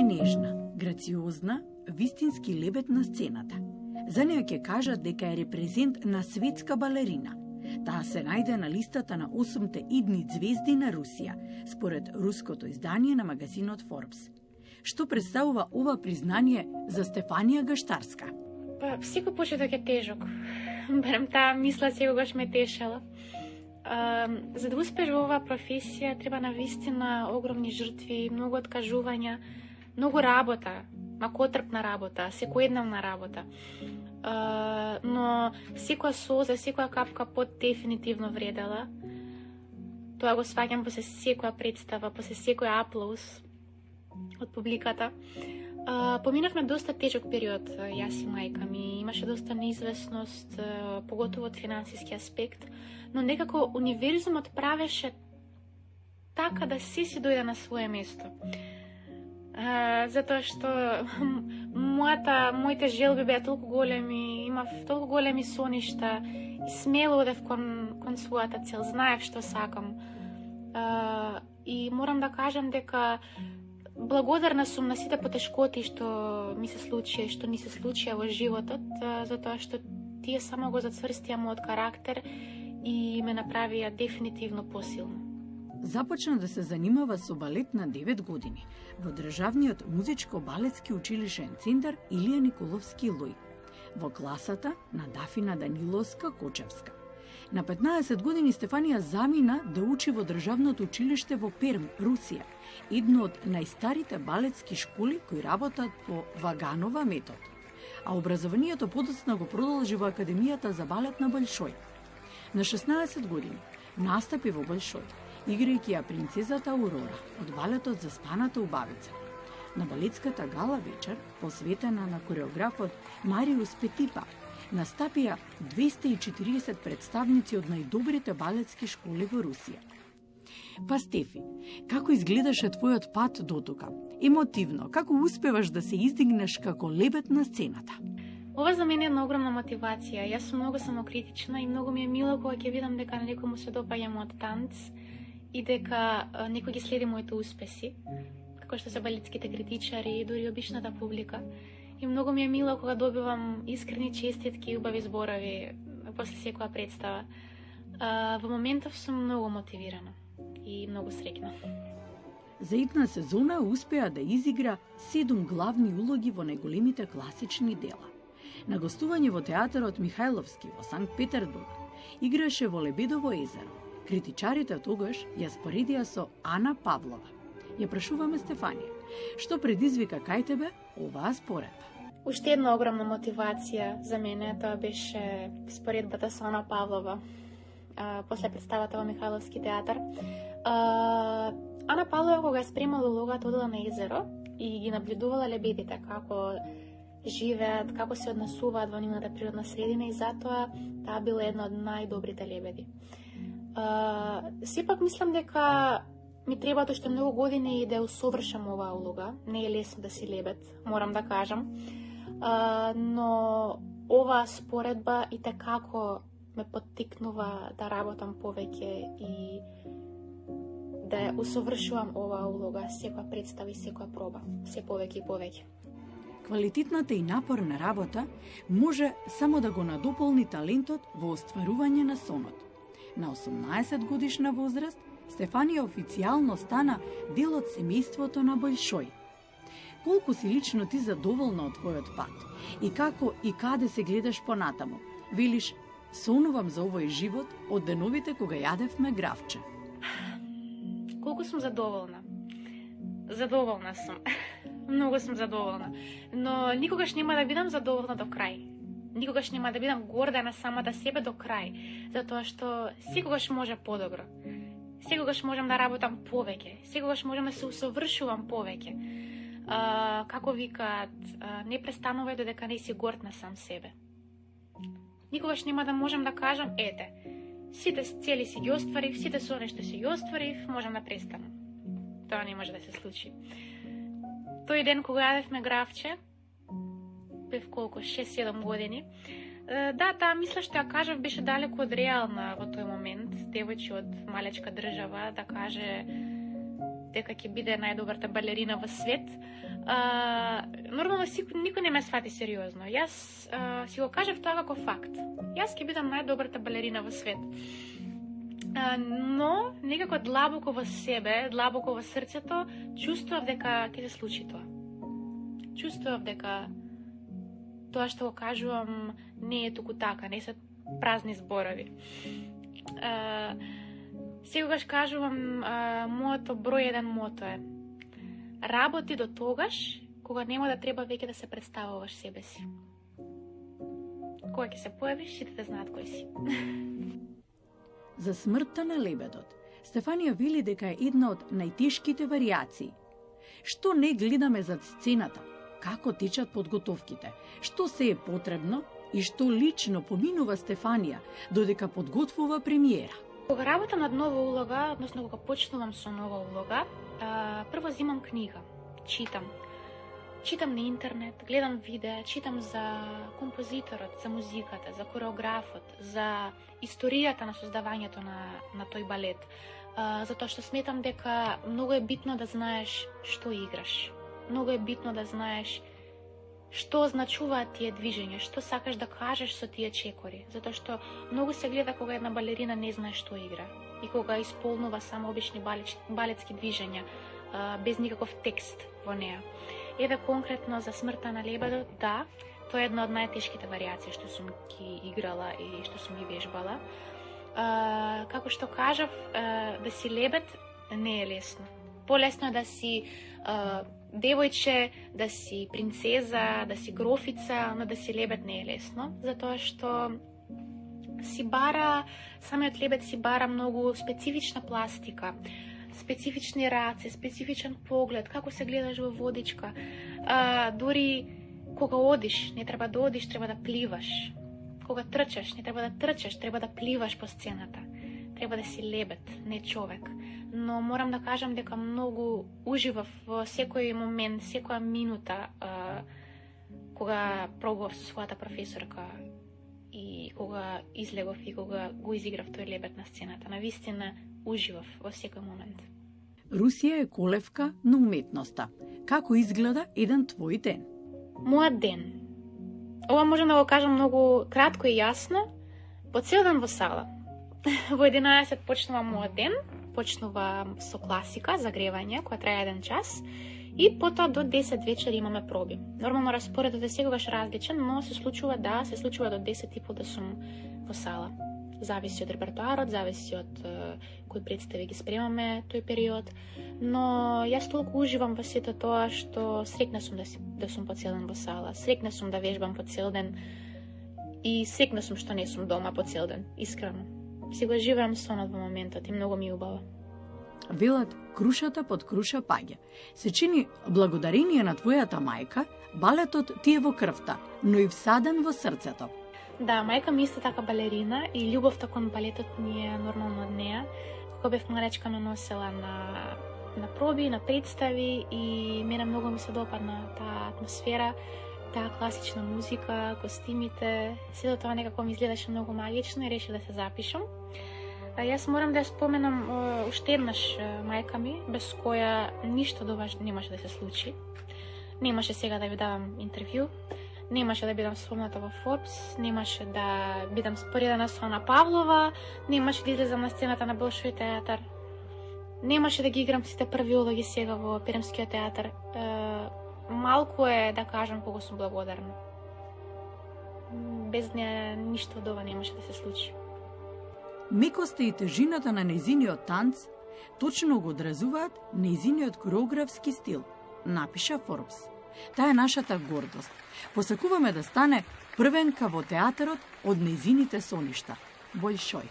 нежна, грациозна, вистински лебед на сцената. За неја ќе кажат дека е репрезент на светска балерина. Таа се најде на листата на 8-те идни звезди на Русија, според руското издание на магазинот Forbes. Што представува ова признание за Стефанија Гаштарска? Па, секој почеток е тежок. Барем таа мисла секогаш ме тешала. За да успеш во оваа професија треба навистина огромни жртви, многу откажувања, многу работа, макотрпна работа, секојдневна работа. Но секоја соза, секоја капка пот дефинитивно вредела. Тоа го сваќам после секоја представа, после секој аплауз од публиката. Поминавме доста тежок период, јас и мајка ми. Имаше доста неизвестност, поготово од финансиски аспект, но некако универзумот правеше така да се си дојде на свое место. Затоа што моите желби беа толку големи, имав толку големи соништа и смело одев кон својата цел, знаев што сакам. И морам да кажам дека благодарна сум на сите потешкоти што ми се случија и што ни се случија во животот, затоа што тие само го зацврстија мојот карактер и ме направија дефинитивно посилно. Започна да се занимава со балет на 9 години во Државниот музичко-балетски училишен центар Илија Николовски Луј, во класата на Дафина Даниловска-Кочевска. На 15 години Стефанија замина да учи во Државното училиште во Перм, Русија, едно од најстарите балетски школи кои работат по Ваганова метод. А образованието подоцна го продолжи во Академијата за балет на Большој. На 16 години настапи во Большој, играјќи ја принцезата Аурора од балетот Заспаната убавица. На балетската гала вечер, посветена на кореографот Мариус Петипа, настапија 240 представници од најдобрите балетски школи во Русија. Па Стефи, како изгледаше твојот пат до тука? Емотивно, како успеваш да се издигнеш како лебед на сцената? Ова за мене е една огромна мотивација. Јас сум многу самокритична и многу ми е мило кога ќе видам дека на некому се допаѓа мојот танц и дека некој ги следи моите успеси, како што се балетските критичари и дури обичната публика. И многу ми е мило кога добивам искрени честитки и убави зборови после секоја представа. Во моментов сум многу мотивирана и многу среќна. За една сезона успеа да изигра 7 главни улоги во најголемите класични дела. На гостување во театарот Михајловски во Санкт Петербург играше во Лебедово езеро. Критичарите тогаш ја споредија со Ана Павлова. Ја прашуваме Стефанија, што предизвика кај тебе оваа споредба? Уште една огромна мотивација за мене, тоа беше споредбата со Ана Павлова после представата во Михајловски театар. Ана Павлова кога спремала улогата одела на езеро и ги наблюдувала лебедите како живеат, како се однесуваат во нивната природна средина и затоа таа била една од најдобрите лебеди. Сепак мислам дека ми требаат уште многу години и да усовршам оваа улога. Не е лесно да си лебед, морам да кажам. Но оваа споредба и tekako ме поттикнува да работам повеќе и да ја усовршувам оваа улога, секоја представа и секоја проба, се повеќе и повеќе. Квалитетната и напорна работа може само да го надополни талентот во остварување на сонот. На 18 годишна возраст, Стефанија официјално стана дел од семејството на Большој. Колку си лично ти задоволна од твојот пат? И како и каде се гледаш понатаму? Велиш, сонувам за овој живот од деновите кога јадевме гравче. Колку сум задоволна? Задоволна сум. Многу сум задоволна. Но никогаш нема да бидам задоволна до крај. Никогаш нема да бидам горда на самата себе до крај. Затоа што секогаш може подобро. Секогаш можам да работам повеќе. Секогаш можам да се усовршувам повеќе. Како викаат, не престанувај додека не си горд на сам себе. Никогаш нема да можам да кажам, ете, сите цели си ги остварив, сите сони што си ги остварив, можам да престанам. Тоа не може да се случи. Тој ден кога јадевме гравче, бев колку, 6-7 години, да, таа мисла што ја кажав беше далеку од реална во тој момент. Девојче од малечка држава да каже дека ќе биде најдобрата балерина во свет, нормално никој не ме свати сериозно. Јас си го кажав тоа како факт. Јас ќе бидам најдобрата балерина во свет. Но некако длабоко во себе, длабоко во срцето, чувствував дека ќе се случи тоа. Чувствував дека тоа што го кажувам не е туку така, не се празни зборови. Секогаш кажувам, моето број 1 мото е: работи до тогаш кога нема да треба веќе да се представуваш себе си. Кога ќе се појавиш, сите те знаат кој си. За смртта на лебедот, Стефанија вели дека е една од најтешките варијации. Што не гледаме зад сцената? Како течат подготовките? Што се е потребно и што лично поминува Стефанија додека подготвува премиера? Кога работам над нова улога, односно кога почнувам со нова улога, прво земам книга, читам. Читам на интернет, гледам видеа, читам за композиторот, за музиката, за кореографот, за историјата на создавањето на тој балет. Затоа што сметам дека многу е битно да знаеш што играш. Многу е битно да знаеш што означуваат тие движења, што сакаш да кажеш со тие чекори. Затоа што многу се гледа кога една балерина не знае што игра и кога исполнува само обични балетски движења, без никаков текст во неа. Еве конкретно за смртта на лебедот, да, тоа е една од најтешките варијации што сум ги играла и што сум ги вежбала. Како што кажав, да си лебед не е лесно. Полесно е да си девојче, да си принцеза, да си грофица, но да си лебед не е лесно, затоа што самиот лебед си бара многу специфична пластика, специфични раце, специфичен поглед, како се гледаш во водичка. Дури кога одиш, не треба да одиш, треба да пливаш. Кога трчаш, не треба да трчаш, треба да пливаш по сцената. Треба да си лебед, не човек. Но морам да кажам дека многу уживав во секој момент, секоја минута, кога пробував со својата професорка и кога излегов и кога го изиграв тој лебед на сцената. Навистина уживав во секој момент. Русија е колевка на уметноста. Како изгледа еден твој ден? Мојот ден. Ова можам да го кажам многу кратко и јасно. По цел ден во сала. Во 11 почнува мојот ден. Почнува со класика, загревање, која трае 1 час. И потоа до 10 вечери имаме проби. Нормално распоредот е секогаш различен, но се случува до 10:30 да сум во сала. Зависи од репертоарот, зависи од кои представи ги спремаме тој период, но јас толку уживам во сето тоа што срекна сум да сум по цел ден во сала, срекна сум да вежбам по цел ден и срекна сум што не сум дома по цел ден, искрено. Си го живеам сонот во моментот и многу ми убаво. Велат, крушата под круша паѓа. Се чини благодарение на твојата мајка, балетот ти е во крвта, но и всаден во срцето. Да, мајка ми исто така балерина и љубовта кон балетот ми е нормално од неа. Кога бев малечка ме носела на проби, на представи и мене многу ми се допадна таа атмосфера, таа класична музика, костимите, сето тоа некако ми изгледаше многу магично и реши да се запишам. Јас морам да ја споменам уште еднаш мајка ми, без која ништо до вас немаше да се случи. Немаше сега да ви давам интервју, немаше да бидам спомната во Forbes, немаше да бидам споредена со Ана Павлова, немаше да излезам на сцената на Болшој театар, немаше да ги играм сите први улоги сега во Перемскиот театар. Малку е да кажам колку сум благодарна. Без неа ништо од ова немаше да се случи. Мекоста и тежината на нејзиниот танц точно го одразуваат нејзиниот кореографски стил, напиша Forbes. Таа е нашата гордост. Посакуваме да стане првенка во театарот од нејзините соништа. Болшој.